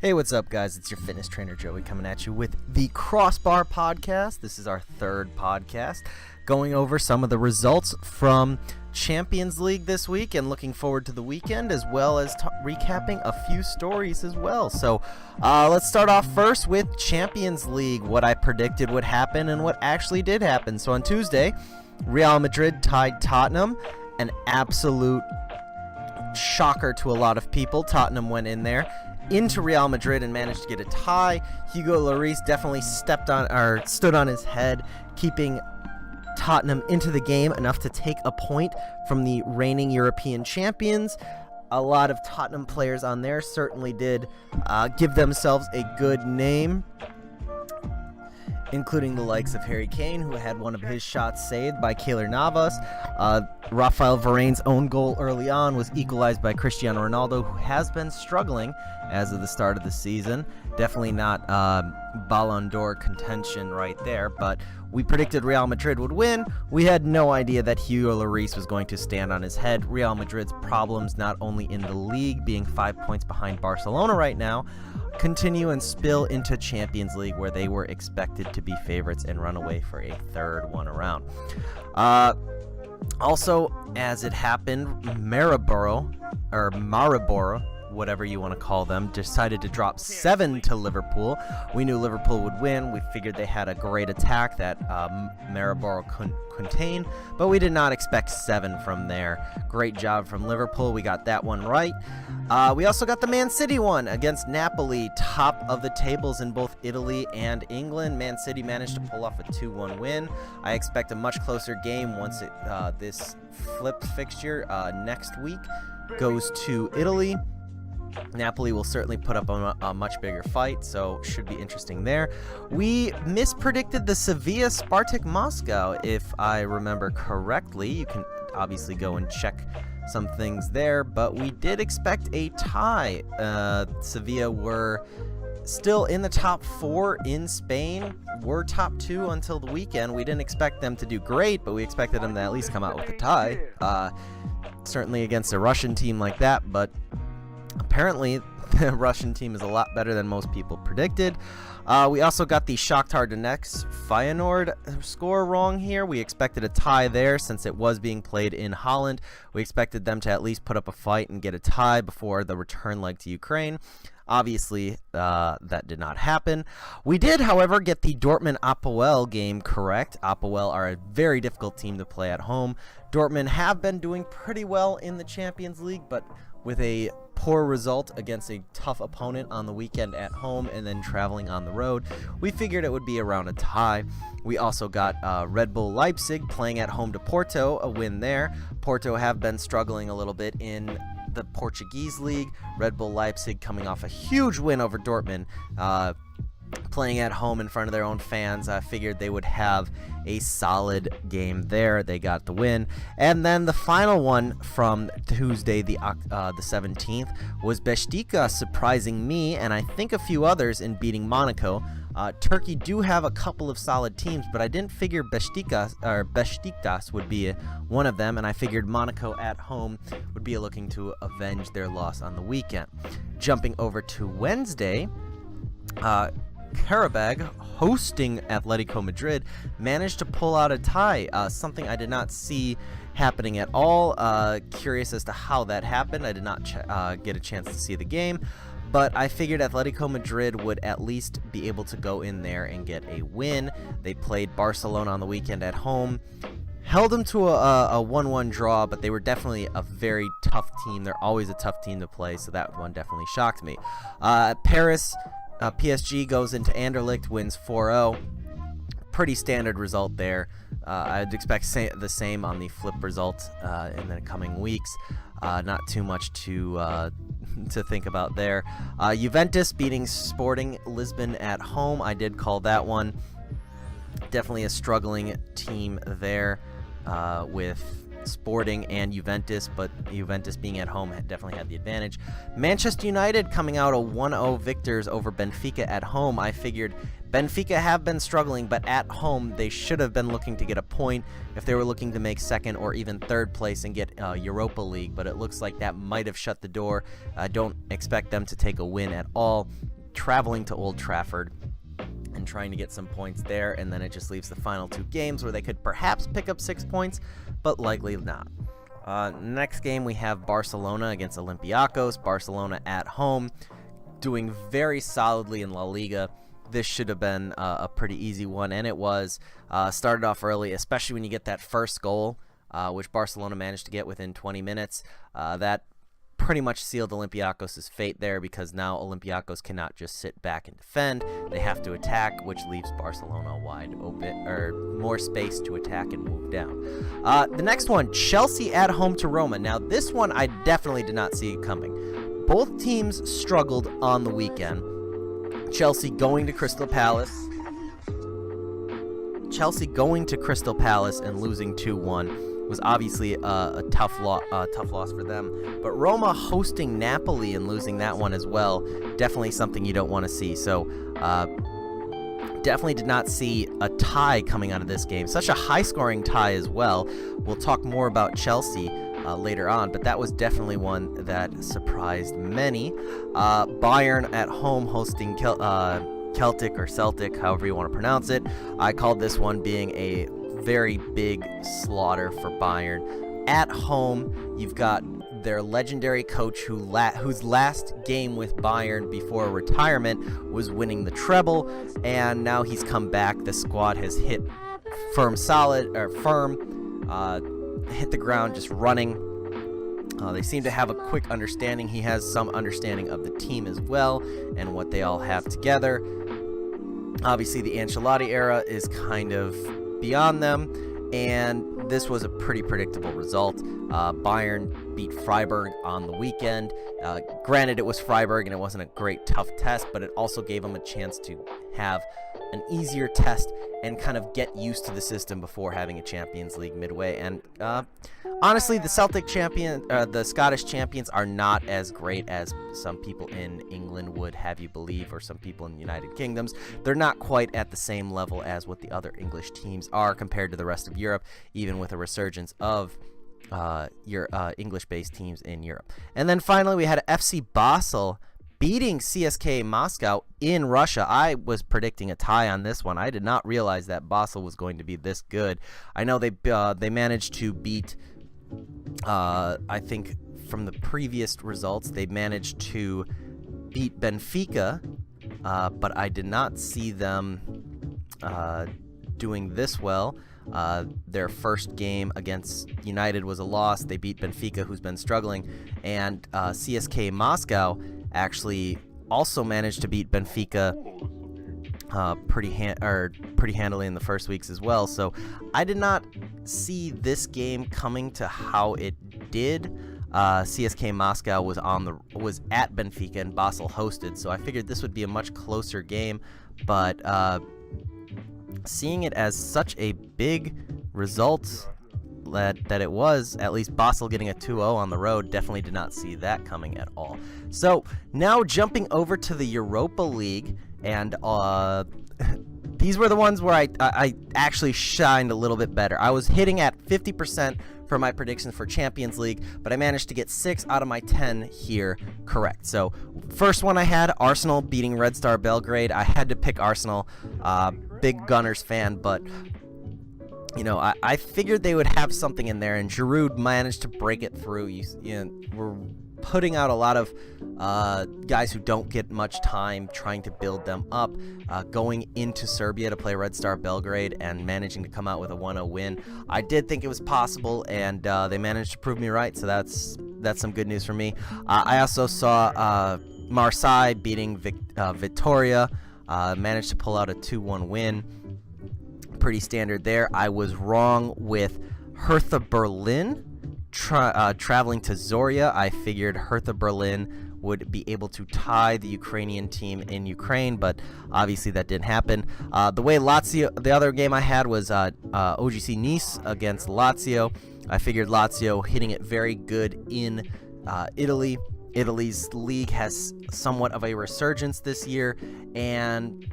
Hey, what's up, guys? It's your fitness trainer, Joey, coming at you with the Crossbar Podcast. This is our third podcast, going over some of the results from Champions League this week and looking forward to the weekend, as well as recapping a few stories as well. So let's start off first with Champions League, what I predicted would happen and what actually did happen. So on Tuesday, Real Madrid tied Tottenham, an absolute shocker to a lot of people. Tottenham went in there into Real Madrid and managed to get a tie. Hugo Lloris definitely stood on his head, keeping Tottenham into the game enough to take a point from the reigning European champions. A lot of Tottenham players on there certainly did give themselves a good name, including the likes of Harry Kane, who had one of his shots saved by Keylor Navas. Rafael Varane's own goal early on was equalized by Cristiano Ronaldo, who has been struggling as of the start of the season. Definitely not Ballon d'Or contention right there, but we predicted Real Madrid would win. We had no idea that Hugo Lloris was going to stand on his head. Real Madrid's problems, not only in the league, being 5 points behind Barcelona right now, continue and spill into Champions League, where they were expected to be favorites and run away for a third one around. Also, as it happened, Maribor, whatever you want to call them, decided to drop 7 to Liverpool. We knew Liverpool would win. We figured they had a great attack that Maribor couldn't contain, but we did not expect 7 from there. Great job from Liverpool. We got that one right. We also got the Man City one against Napoli, top of the tables in both Italy and England. Man City managed to pull off a 2-1 win. I expect a much closer game once this flipped fixture next week goes to Italy. Napoli will certainly put up a much bigger fight, so should be interesting there. We mispredicted the Sevilla Spartak Moscow, if I remember correctly. You can obviously go and check some things there, but we did expect a tie. Sevilla were still in the top 4 in Spain, were top 2 until the weekend. We didn't expect them to do great, but we expected them to at least come out with a tie. Certainly against a Russian team like that, but apparently, the Russian team is a lot better than most people predicted. We also got the Shakhtar Donetsk Feyenoord score wrong here. We expected a tie there since it was being played in Holland. We expected them to at least put up a fight and get a tie before the return leg to Ukraine. Obviously, that did not happen. We did, however, get the Dortmund-Apoel game correct. Apoel are a very difficult team to play at home. Dortmund have been doing pretty well in the Champions League, but with a poor result against a tough opponent on the weekend at home and then traveling on the road, we figured it would be around a tie. We also got Red Bull Leipzig playing at home to Porto, a win there. Porto have been struggling a little bit in the Portuguese league. Red Bull Leipzig coming off a huge win over Dortmund, playing at home in front of their own fans. I figured they would have a solid game there. They got the win. And then the final one from Tuesday, the 17th, was Beşiktaş surprising me and I think a few others in beating Monaco. Turkey do have a couple of solid teams, but I didn't figure Beşiktaş would be one of them, and I figured Monaco at home would be looking to avenge their loss on the weekend. Jumping over to Wednesday, Karabag, hosting Atletico Madrid, managed to pull out a tie, something I did not see happening at all. Curious as to how that happened. I did not get a chance to see the game, but I figured Atletico Madrid would at least be able to go in there and get a win. They played Barcelona on the weekend at home, held them to a 1-1 draw, but they were definitely a very tough team. They're always a tough team to play, so that one definitely shocked me. Paris, PSG goes into Anderlecht, wins 4-0. Pretty standard result there. I'd expect the same on the flip result in the coming weeks. Not too much to think about there. Juventus beating Sporting Lisbon at home. I did call that one. Definitely a struggling team there with Sporting and Juventus, but Juventus being at home definitely had the advantage. Manchester United coming out a 1-0 victors over Benfica at home. I figured Benfica have been struggling, but at home they should have been looking to get a point if they were looking to make second or even third place and get Europa League, but it looks like that might have shut the door. I don't expect them to take a win at all. traveling to Old Trafford and trying to get some points there, and then it just leaves the final 2 games where they could perhaps pick up 6 points, but likely not. Next game, we have Barcelona against Olympiacos. Barcelona at home, doing very solidly in La Liga. This should have been a pretty easy one, and it was. Started off early, especially when you get that first goal, which Barcelona managed to get within 20 minutes. That pretty much sealed Olympiacos' fate there, because now Olympiacos cannot just sit back and defend. They have to attack, which leaves Barcelona wide open, or more space to attack and move down. The next one, Chelsea at home to Roma. Now, this one I definitely did not see coming. Both teams struggled on the weekend. Chelsea going to Crystal Palace and losing 2-1. Was obviously a tough loss for them. But Roma hosting Napoli and losing that one as well, definitely something you don't want to see. So definitely did not see a tie coming out of this game. Such a high-scoring tie as well. We'll talk more about Chelsea later on, but that was definitely one that surprised many. Bayern at home hosting Celtic, however you want to pronounce it. I called this one being a very big slaughter for Bayern. At home, you've got their legendary coach whose last game with Bayern before retirement was winning the treble, and now he's come back. The squad has hit hit the ground just running. They seem to have a quick understanding. He has some understanding of the team as well and what they all have together. Obviously, the Ancelotti era is kind of beyond them, and this was a pretty predictable result. Bayern beat Freiburg on the weekend. Granted, it was Freiburg and it wasn't a great tough test, but it also gave them a chance to have an easier test and kind of get used to the system before having a Champions League midway. And honestly, the Scottish champions are not as great as some people in England would have you believe, or some people in the United Kingdoms. They're not quite at the same level as what the other English teams are compared to the rest of Europe, even with a resurgence of your English-based teams in Europe. And then finally, we had FC Basel beating CSKA Moscow in Russia. I was predicting a tie on this one. I did not realize that Basel was going to be this good. I know they managed to beat, I think from the previous results, they managed to beat Benfica, but I did not see them doing this well. Their first game against United was a loss. They beat Benfica, who's been struggling, and CSKA Moscow actually also managed to beat Benfica pretty handily in the first weeks as well. So I did not see this game coming to how it did. CSKA Moscow was at Benfica and Basel hosted, so I figured this would be a much closer game, but seeing it as such a big result that it was, at least Basel getting a 2-0 on the road, definitely did not see that coming at all. So now jumping over to the Europa League, and these were the ones where I actually shined a little bit better. I was hitting at 50% for my predictions for Champions League, but I managed to get 6 out of my 10 here correct. So first one I had, Arsenal beating Red Star Belgrade. I had to pick Arsenal. Big Gunners fan, but I figured they would have something in there, and Giroud managed to break it through. We're putting out a lot of guys who don't get much time, trying to build them up, going into Serbia to play Red Star Belgrade and managing to come out with a 1-0 win. I did think it was possible, and they managed to prove me right, so that's some good news for me. I also saw Marseille beating Vitoria, managed to pull out a 2-1 win. Pretty standard there. I was wrong with Hertha Berlin traveling to Zorya. I figured Hertha Berlin would be able to tie the Ukrainian team in Ukraine, but obviously that didn't happen. The way Lazio, the other game I had was OGC Nice against Lazio. I figured Lazio hitting it very good in Italy. Italy's league has somewhat of a resurgence this year, and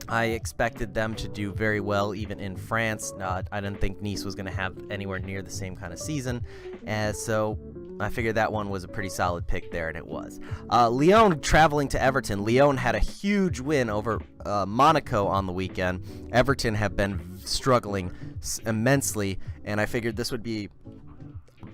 I expected them to do very well even in France. I didn't think Nice was going to have anywhere near the same kind of season. So I figured that one was a pretty solid pick there, and it was. Lyon traveling to Everton. Lyon had a huge win over Monaco on the weekend. Everton have been struggling immensely, and I figured this would be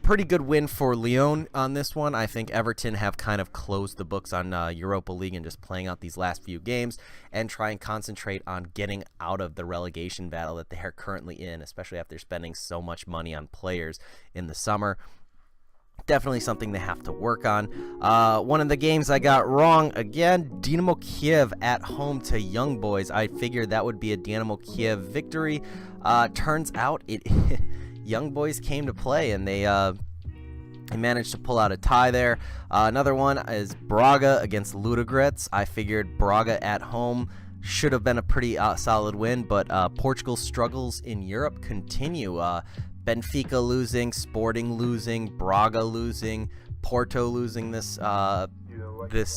pretty good win for Lyon on this one. I think Everton have kind of closed the books on Europa League and just playing out these last few games and try and concentrate on getting out of the relegation battle that they are currently in, especially after spending so much money on players in the summer. Definitely something they have to work on. One of the games I got wrong again, Dynamo Kiev at home to Young Boys. I figured that would be a Dynamo Kiev victory. Turns out it Young Boys came to play, and they managed to pull out a tie there. Another one is Braga against Ludogorets. I figured Braga at home should have been a pretty solid win, but Portugal's struggles in Europe continue. Benfica losing, Sporting losing, Braga losing, Porto losing this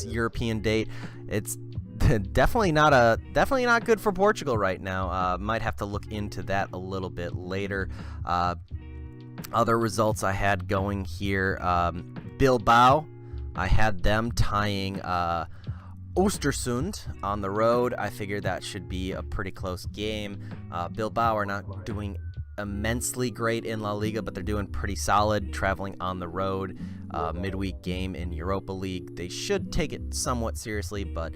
European date. It's definitely not good for Portugal right now. Might have to look into that a little bit later. Other results I had going here, Bilbao, I had them tying Östersund on the road. I figured that should be a pretty close game. Bilbao are not doing immensely great in La Liga, but they're doing pretty solid traveling on the road. Midweek game in Europa League. They should take it somewhat seriously, but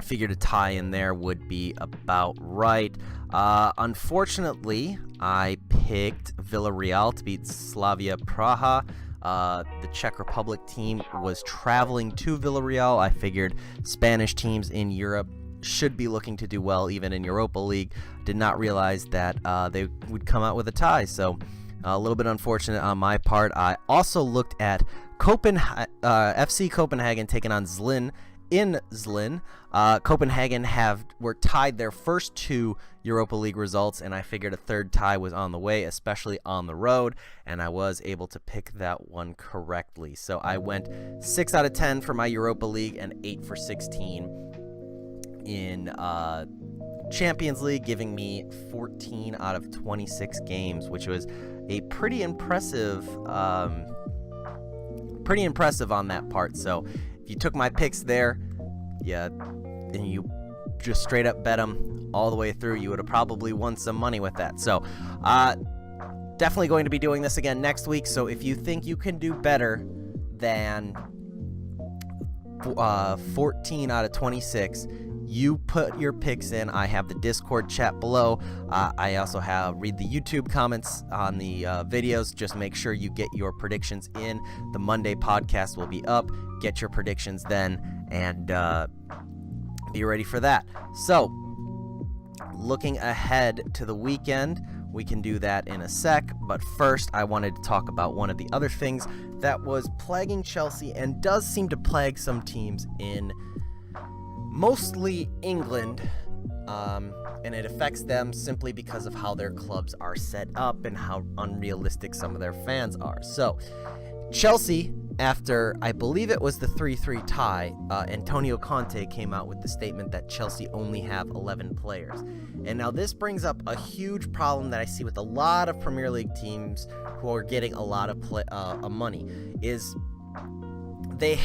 figured a tie in there would be about right. Unfortunately, I picked Villarreal to beat Slavia Praha. The Czech Republic team was traveling to Villarreal. I figured Spanish teams in Europe should be looking to do well even in Europa League. Did not realize that they would come out with a tie, so a little bit unfortunate on my part. I also looked at FC Copenhagen taking on Zlin in Zlin. Copenhagen were tied their first two Europa League results, and I figured a third tie was on the way, especially on the road, and I was able to pick that one correctly. So I went 6 out of 10 for my Europa League and 8 for 16 in Champions League, giving me 14 out of 26 games, which was a pretty impressive on that part. So if you took my picks there, and you just straight up bet them all the way through, you would have probably won some money with that. So definitely going to be doing this again next week. So if you think you can do better than 14 out of 26, you put your picks in. I have the Discord chat below. I also read the YouTube comments on the videos. Just make sure you get your predictions in. The Monday podcast will be up. Get your predictions then, and be ready for that. So, looking ahead to the weekend, we can do that in a sec. But first, I wanted to talk about one of the other things that was plaguing Chelsea and does seem to plague some teams in mostly England, and it affects them simply because of how their clubs are set up and how unrealistic some of their fans are. So, Chelsea, after I believe it was the 3-3 tie, Antonio Conte came out with the statement that Chelsea only have 11 players. And now this brings up a huge problem that I see with a lot of Premier League teams who are getting a lot of money, is they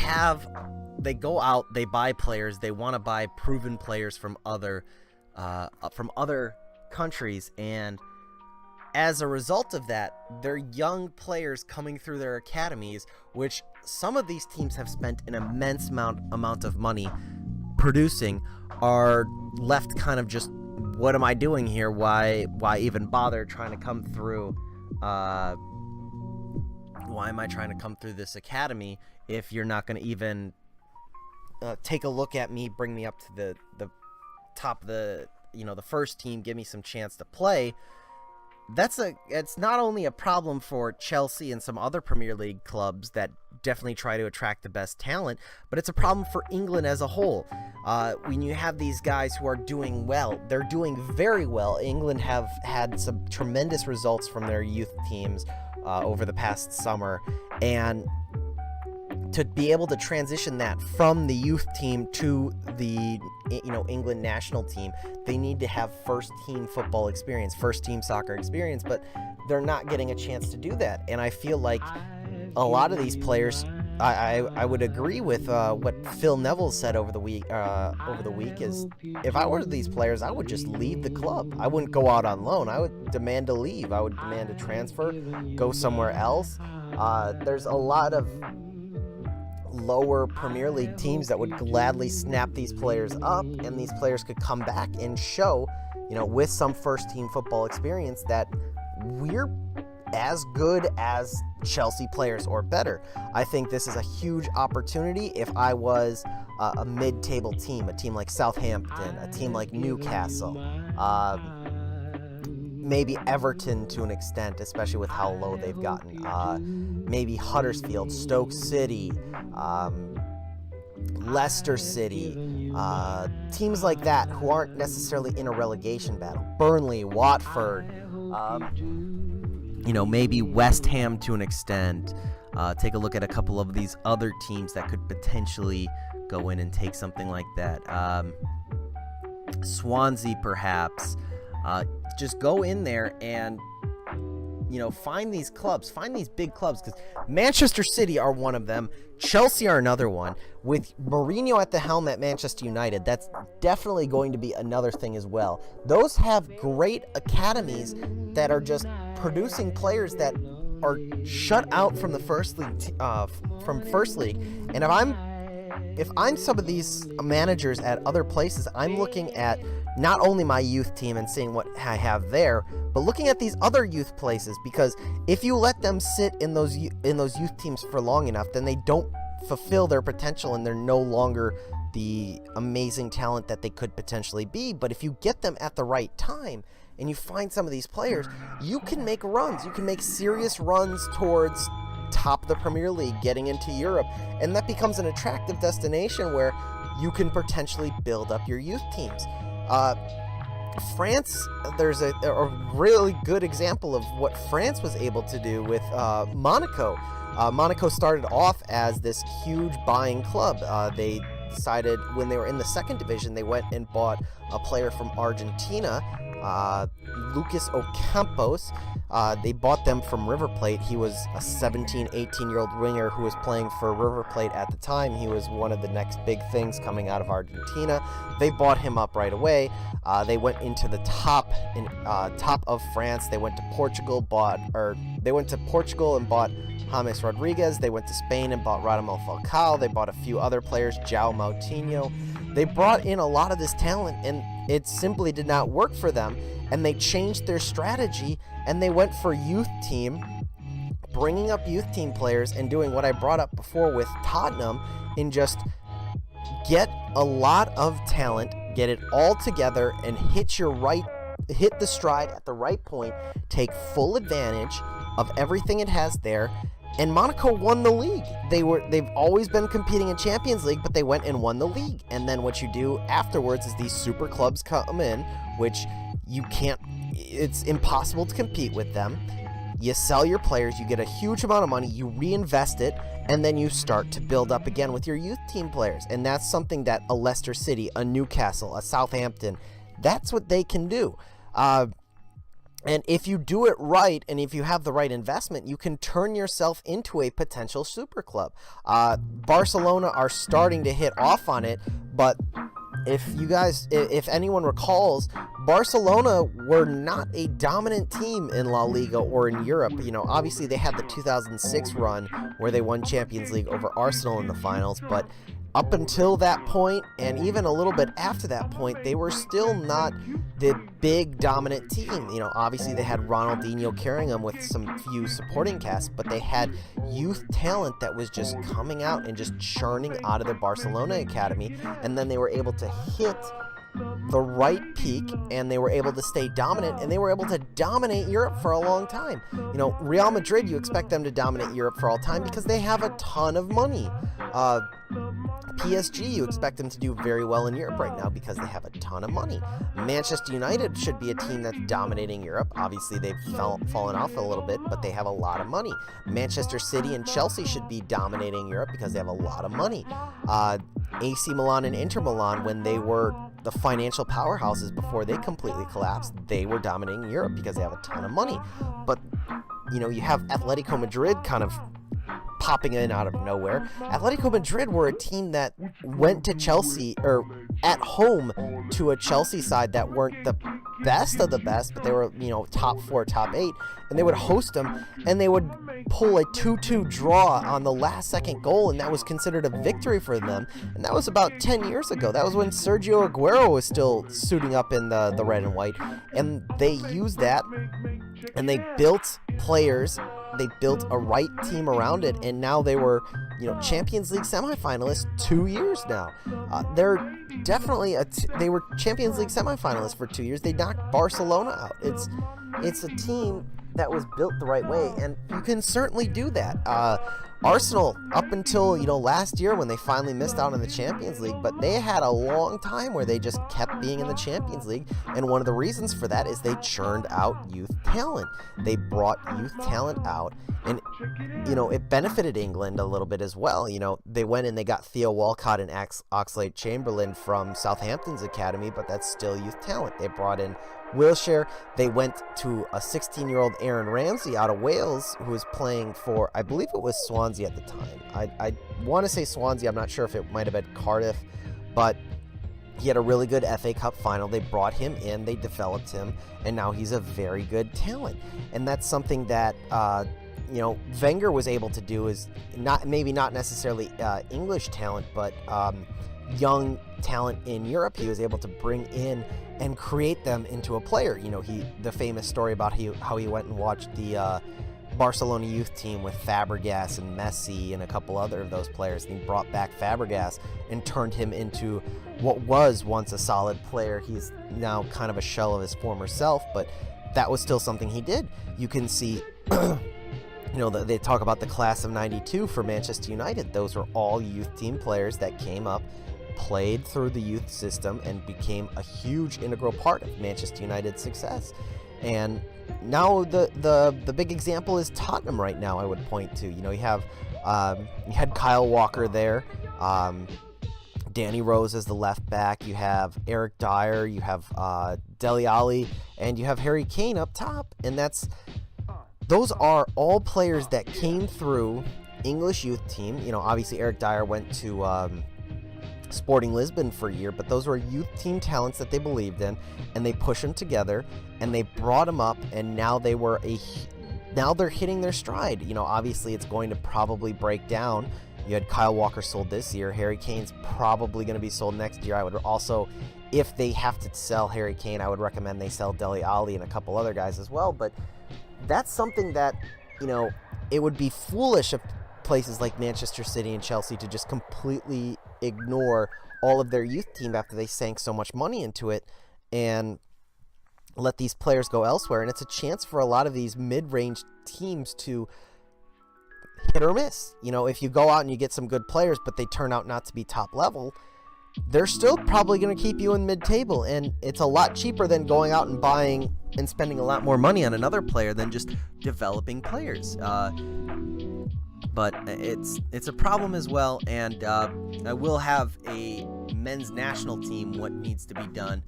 go out, they buy players, they want to buy proven players from other countries, and as a result of that, they're young players coming through their academies, which some of these teams have spent an immense amount of money producing, are left kind of just, what am I doing here? Why even bother trying to come through? Why am I trying to come through this academy if you're not going to even take a look at me, bring me up to the top of the first team, give me some chance to play? It's not only a problem for Chelsea and some other Premier League clubs that definitely try to attract the best talent, but it's a problem for England as a whole. When you have these guys who are doing well, they're doing very well. England have had some tremendous results from their youth teams over the past summer, and to be able to transition that from the youth team to the England national team, they need to have first team football experience, first team soccer experience, but they're not getting a chance to do that. And I feel like a lot of these players, I would agree with what Phil Neville said over the week. Is if I were these players, I would just leave the club. I wouldn't go out on loan. I would demand to leave. I would demand a transfer, go somewhere else. There's a lot of lower Premier League teams that would gladly snap these players up, and these players could come back and show, with some first team football experience, that we're as good as Chelsea players or better. I think this is a huge opportunity. If I was a mid-table team, a team like Southampton, a team like Newcastle, maybe Everton to an extent, especially with how low they've gotten, maybe Huddersfield, Stoke City, Leicester City, teams like that who aren't necessarily in a relegation battle, Burnley, Watford, maybe West Ham to an extent. Take a look at a couple of these other teams that could potentially go in and take something like that. Swansea, perhaps. Just go in there and, find these clubs, find these big clubs, because Manchester City are one of them. Chelsea are another one. With Mourinho at the helm at Manchester United, that's definitely going to be another thing as well. Those have great academies that are just producing players that are shut out from the first league. And if I'm some of these managers at other places, I'm looking at not only my youth team and seeing what I have there, but looking at these other youth places, because if you let them sit in those youth teams for long enough, then they don't fulfill their potential and they're no longer the amazing talent that they could potentially be. But if you get them at the right time and you find some of these players, you can make runs. You can make serious runs towards top of the Premier League, getting into Europe, and that becomes an attractive destination where you can potentially build up your youth teams. France, there's a really good example of what France was able to do with Monaco. Monaco started off as this huge buying club. They decided when they were in the second division, they went and bought a player from Argentina, Lucas Ocampos. They bought them from River Plate. He was a 17, 18-year-old winger who was playing for River Plate at the time. He was one of the next big things coming out of Argentina. They bought him up right away. They went into the top of France. They went to Portugal, and bought James Rodriguez. They went to Spain and bought Radamel Falcao. They bought a few other players, João Moutinho. They brought in a lot of this talent, and it simply did not work for them. And they changed their strategy, and they went for youth team, bringing up youth team players and doing what I brought up before with Tottenham, and just get a lot of talent, get it all together, and hit the stride at the right point, take full advantage of everything it has there. And Monaco won the league. They've always been competing in Champions League, but they went and won the league. And then what you do afterwards is these super clubs come in, which it's impossible to compete with them. You sell your players, you get a huge amount of money, you reinvest it, and then you start to build up again with your youth team players. And that's something that a Leicester City, a Newcastle, a Southampton, that's what they can do. And if you do it right, and if you have the right investment, you can turn yourself into a potential super club. Barcelona are starting to hit off on it, but if anyone recalls, Barcelona were not a dominant team in La Liga or in Europe. Obviously they had the 2006 run where they won Champions League over Arsenal in the finals, but up until that point, and even a little bit after that point, they were still not the big dominant team. Obviously they had Ronaldinho carrying them with some few supporting casts, but they had youth talent that was just coming out and just churning out of their Barcelona academy, and then they were able to hit the right peak, and they were able to stay dominant, and they were able to dominate Europe for a long time. Real Madrid, you expect them to dominate Europe for all time because they have a ton of money. PSG, you expect them to do very well in Europe right now because they have a ton of money. Manchester United should be a team that's dominating Europe. Obviously, they've fallen off a little bit, but they have a lot of money. Manchester City and Chelsea should be dominating Europe because they have a lot of money. AC Milan and Inter Milan, when they were the financial powerhouses before they completely collapsed, they were dominating Europe because they have a ton of money. But, you have Atletico Madrid kind of popping in out of nowhere. Atletico Madrid were a team that went to Chelsea, or at home to a Chelsea side that weren't the best of the best, but they were, top 4, top 8, and they would host them, and they would pull a 2-2 draw on the last second goal, and that was considered a victory for them. And that was about 10 years ago. That was when Sergio Aguero was still suiting up in the red and white, and they used that, and they built players. They built a right team around it, and now they were, Champions League semifinalists 2 years now. They're definitely they were Champions League semifinalists for 2 years. They knocked Barcelona out. It's a team that was built the right way, and you can certainly do that. Arsenal, up until last year when they finally missed out on the Champions League, but they had a long time where they just kept being in the Champions League, and one of the reasons for that is they churned out youth talent. They brought youth talent out, and it benefited England a little bit as well. They went and they got Theo Walcott and Oxlade-Chamberlain from Southampton's academy, but that's still youth talent. They brought in Wilshere. They went to a 16-year-old Aaron Ramsey out of Wales, who was playing for, I believe it was Swansea at the time. I want to say Swansea. I'm not sure if it might have been Cardiff, but he had a really good FA Cup final. They brought him in, they developed him, and now he's a very good talent. And that's something that Wenger was able to do, is not necessarily English talent, but young talent in Europe. He was able to bring in and create them into a player. The famous story about how he went and watched the Barcelona youth team with Fabregas and Messi and a couple other of those players, and he brought back Fabregas and turned him into what was once a solid player. He's now kind of a shell of his former self, but that was still something he did. You can see they talk about the class of 92 for Manchester United. Those were all youth team players that came up, played through the youth system, and became a huge integral part of Manchester United's success. And now the big example is Tottenham right now, I would point to. You had Kyle Walker there, Danny Rose as the left back, you have Eric Dyer, you have Dele Alli, and you have Harry Kane up top. And those are all players that came through English youth team. Obviously Eric Dyer went to Sporting Lisbon for a year, but those were youth team talents that they believed in, and they pushed them together, and they brought them up, and now they're hitting their stride. Obviously it's going to probably break down. You had Kyle Walker sold this year. Harry Kane's probably going to be sold next year. I would also, if they have to sell Harry Kane, I would recommend they sell Dele Alli and a couple other guys as well. But that's something that, it would be foolish of places like Manchester City and Chelsea to just completely ignore all of their youth team after they sank so much money into it and let these players go elsewhere. And it's a chance for a lot of these mid-range teams to hit or miss. If you go out and you get some good players, but they turn out not to be top level, they're still probably going to keep you in mid-table, and it's a lot cheaper than going out and buying and spending a lot more money on another player than just developing players. But it's a problem as well, and I will have a men's national team, what needs to be done,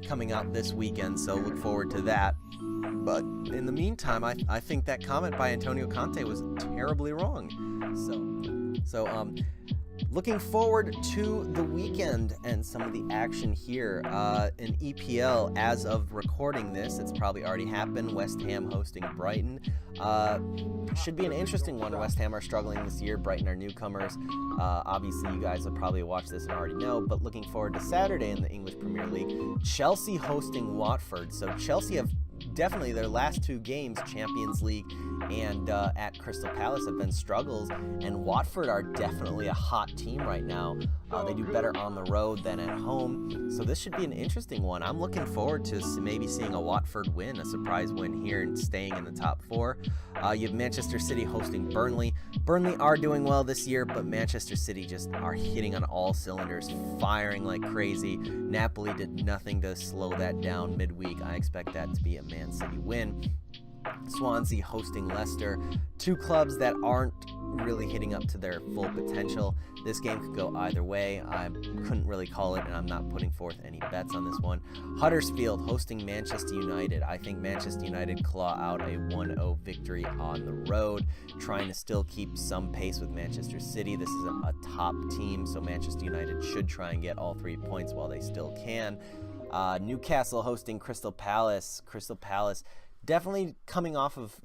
coming out this weekend, so look forward to that. But in the meantime, I think that comment by Antonio Conte was terribly wrong. So looking forward to the weekend and some of the action here in EPL. As of recording this, it's probably already happened. West Ham hosting Brighton. Should be an interesting one. West Ham are struggling this year. Brighton are newcomers. Obviously, you guys have probably watched this and already know, but looking forward to Saturday in the English Premier League. Chelsea hosting Watford. So Chelsea have definitely their last two games, Champions League and at Crystal Palace, have been struggles, and Watford are definitely a hot team right now. They do better on the road than at home, so this should be an interesting one. I'm looking forward to maybe seeing a Watford win, a surprise win here and staying in the top four. You have Manchester City hosting Burnley. Burnley are doing well this year, but Manchester City just are hitting on all cylinders, firing like crazy. Napoli did nothing to slow that down midweek. I expect that to be a Man City win. Swansea hosting Leicester. Two clubs that aren't really hitting up to their full potential. This game could go either way. I couldn't really call it, and I'm not putting forth any bets on this one. Huddersfield hosting Manchester United. I think Manchester United claw out a 1-0 victory on the road, trying to still keep some pace with Manchester City. This is a top team, so Manchester United should try and get all 3 points while they still can. Newcastle hosting Crystal Palace. Crystal Palace definitely coming off of,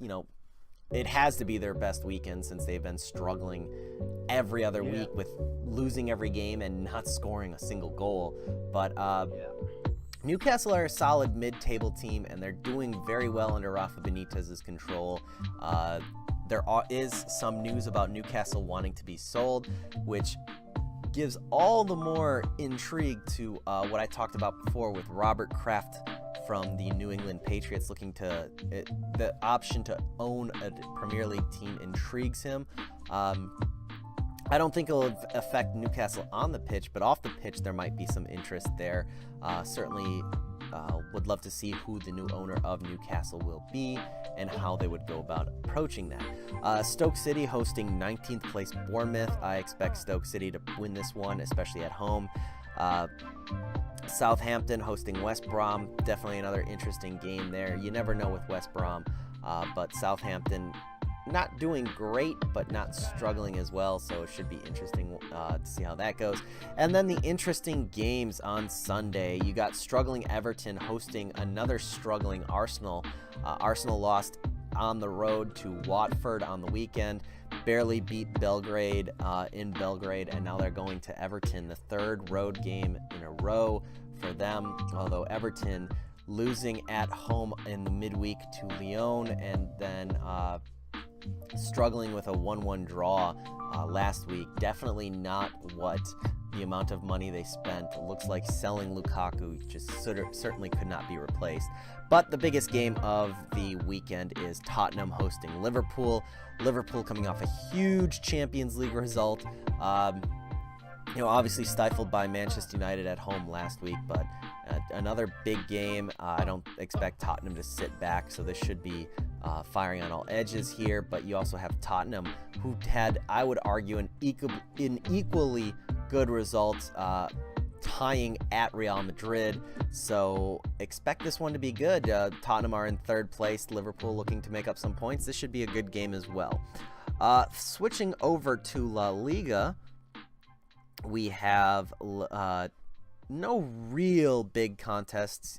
it has to be their best weekend since they've been struggling every other week with losing every game and not scoring a single goal. But Newcastle are a solid mid-table team, and they're doing very well under Rafa Benitez's control. There is some news about Newcastle wanting to be sold, which gives all the more intrigue to what I talked about before with Robert Kraft from the New England Patriots looking to the option to own a Premier League team intrigues him. I don't think it'll affect Newcastle on the pitch, but off the pitch there might be some interest there. Certainly would love to see who the new owner of Newcastle will be and how they would go about approaching that. Stoke City hosting 19th place Bournemouth. I expect Stoke City to win this one, especially at home. Southampton hosting West Brom. Definitely another interesting game there. You never know with West Brom, but Southampton not doing great, but not struggling as well, so it should be interesting to see how that goes. And then the interesting games on Sunday. You got struggling Everton hosting another struggling Arsenal. Arsenal lost on the road to Watford on the weekend, barely beat Belgrade in Belgrade, and now they're going to Everton, the third road game in a row for them, although Everton losing at home in the midweek to Lyon, and then struggling with a 1-1 draw last week. Definitely not what the amount of money they spent. It looks like selling Lukaku just certainly could not be replaced. But the biggest game of the weekend is Tottenham hosting Liverpool. Liverpool coming off a huge Champions League result. Obviously stifled by Manchester United at home last week, but another big game. I don't expect Tottenham to sit back, so this should be firing on all edges here. But you also have Tottenham, who had, I would argue, an equally good result, tying at Real Madrid. So expect this one to be good. Tottenham are in third place. Liverpool looking to make up some points. This should be a good game as well. Switching over to La Liga, we have no real big contests.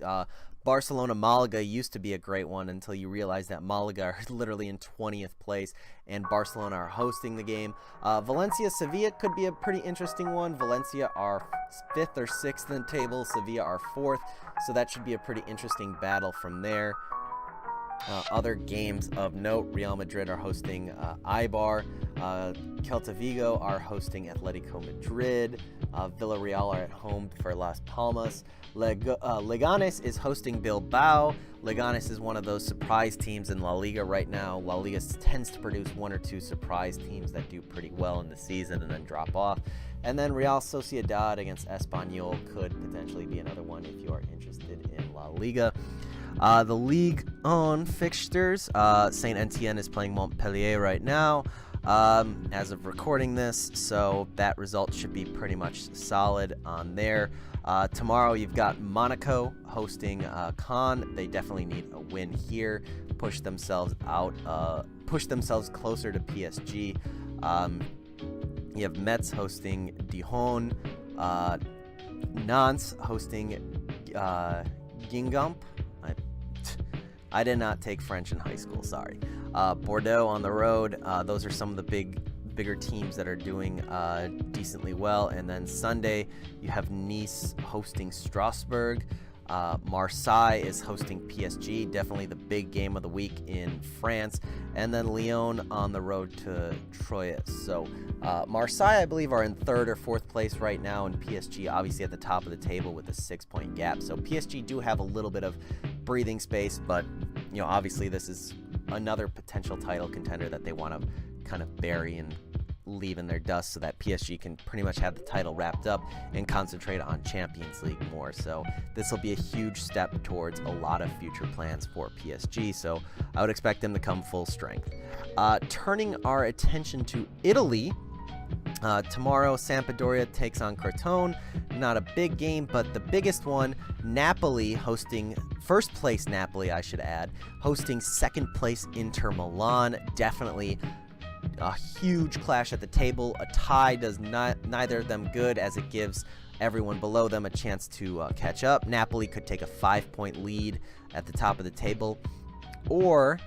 Barcelona-Malaga used to be a great one until you realize that Malaga are literally in 20th place and Barcelona are hosting the game. Valencia-Sevilla could be a pretty interesting one. Valencia are 5th or 6th in the table. Sevilla are 4th, so that should be a pretty interesting battle from there. Other games of note: Real Madrid are hosting Eibar. Celta Vigo are hosting Atletico Madrid. Villarreal are at home for Las Palmas. Leganes is hosting Bilbao. Leganes is one of those surprise teams in La Liga right now. La Liga tends to produce one or two surprise teams that do pretty well in the season and then drop off. And then Real Sociedad against Espanyol could potentially be another one if you are interested in La Liga. The Ligue 1 fixtures, Saint Etienne is playing Montpellier right now as of recording this, so that result should be pretty much solid on there. Tomorrow you've got Monaco hosting Caen. They definitely need a win here, push themselves closer to PSG. You have Metz hosting Dijon, Nantes hosting Guingamp. I did not take French in high school, sorry. Bordeaux on the road. Those are some of the bigger teams that are doing decently well. And then Sunday, you have Nice hosting Strasbourg. Marseille is hosting PSG, definitely the big game of the week in France. And then Lyon on the road to Troyes. So Marseille, I believe, are in 3rd or 4th place right now, and PSG obviously at the top of the table with a 6-point gap. So PSG do have a little bit of breathing space, but obviously this is another potential title contender that they want to kind of bury and leave in their dust so that PSG can pretty much have the title wrapped up and concentrate on Champions League more. So this will be a huge step towards a lot of future plans for PSG. So I would expect them to come full strength. Turning our attention to Italy. Tomorrow, Sampdoria takes on Crotone. Not a big game, but the biggest one, Napoli hosting first place Napoli, I should add, hosting second place Inter Milan. Definitely a huge clash at the table. A tie does neither of them good, as it gives everyone below them a chance to catch up. Napoli could take a 5-point lead at the top of the table, or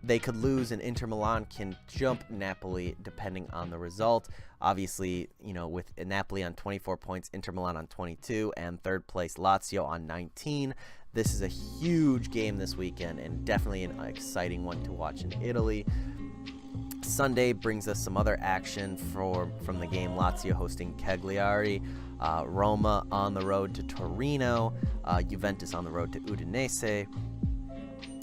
they could lose and Inter Milan can jump Napoli depending on the result. Obviously, with Napoli on 24 points, Inter Milan on 22, and third place Lazio on 19. This is a huge game this weekend and definitely an exciting one to watch in Italy. Sunday brings us some other action from the game. Lazio hosting Cagliari, Roma on the road to Torino, Juventus on the road to Udinese.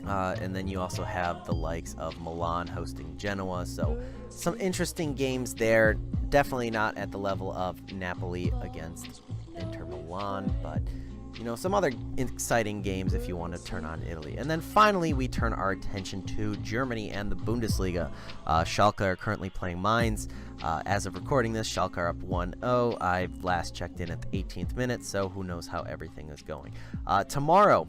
And then you also have the likes of Milan hosting Genoa. So some interesting games there. Definitely not at the level of Napoli against Inter Milan, but some other exciting games if you want to turn on Italy. And then finally, we turn our attention to Germany and the Bundesliga. Schalke are currently playing Mainz. As of recording this, Schalke are up 1-0. I've last checked in at the 18th minute, so who knows how everything is going. Tomorrow,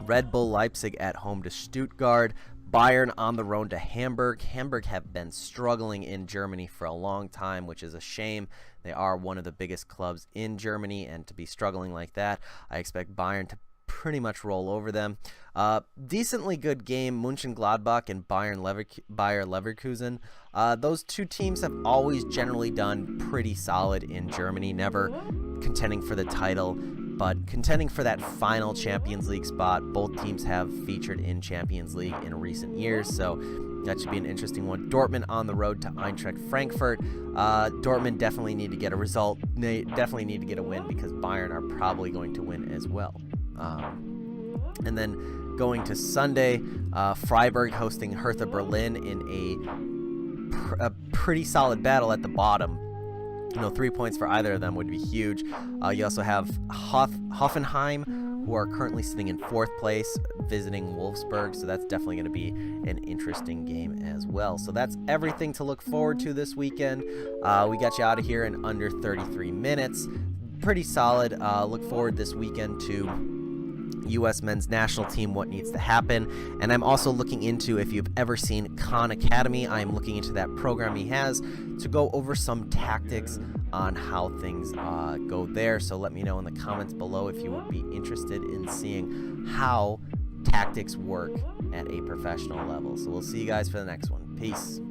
Red Bull Leipzig at home to Stuttgart. Bayern on the road to Hamburg. Hamburg have been struggling in Germany for a long time, which is a shame. They are one of the biggest clubs in Germany, and to be struggling like that, I expect Bayern to pretty much roll over them. Decently good game, Mönchengladbach and Bayer Leverkusen. Those two teams have always generally done pretty solid in Germany, never contending for the title, but contending for that final Champions League spot. Both teams have featured in Champions League in recent years, so that should be an interesting one. Dortmund on the road to Eintracht Frankfurt. Dortmund definitely need to get a result. They definitely need to get a win because Bayern are probably going to win as well. And then going to Sunday, Freiburg hosting Hertha Berlin in a pretty solid battle at the bottom. 3 points for either of them would be huge. You also have Hoffenheim, who are currently sitting in 4th place, visiting Wolfsburg, so that's definitely going to be an interesting game as well. So that's everything to look forward to this weekend. We got you out of here in under 33 minutes. Pretty solid. Look forward this weekend to U.S. men's national team, what needs to happen. And I'm also looking into, if you've ever seen Khan Academy, I'm looking into that program he has to go over some tactics on how things go there. So let me know in the comments below if you would be interested in seeing how tactics work at a professional level. So we'll see you guys for the next one. Peace.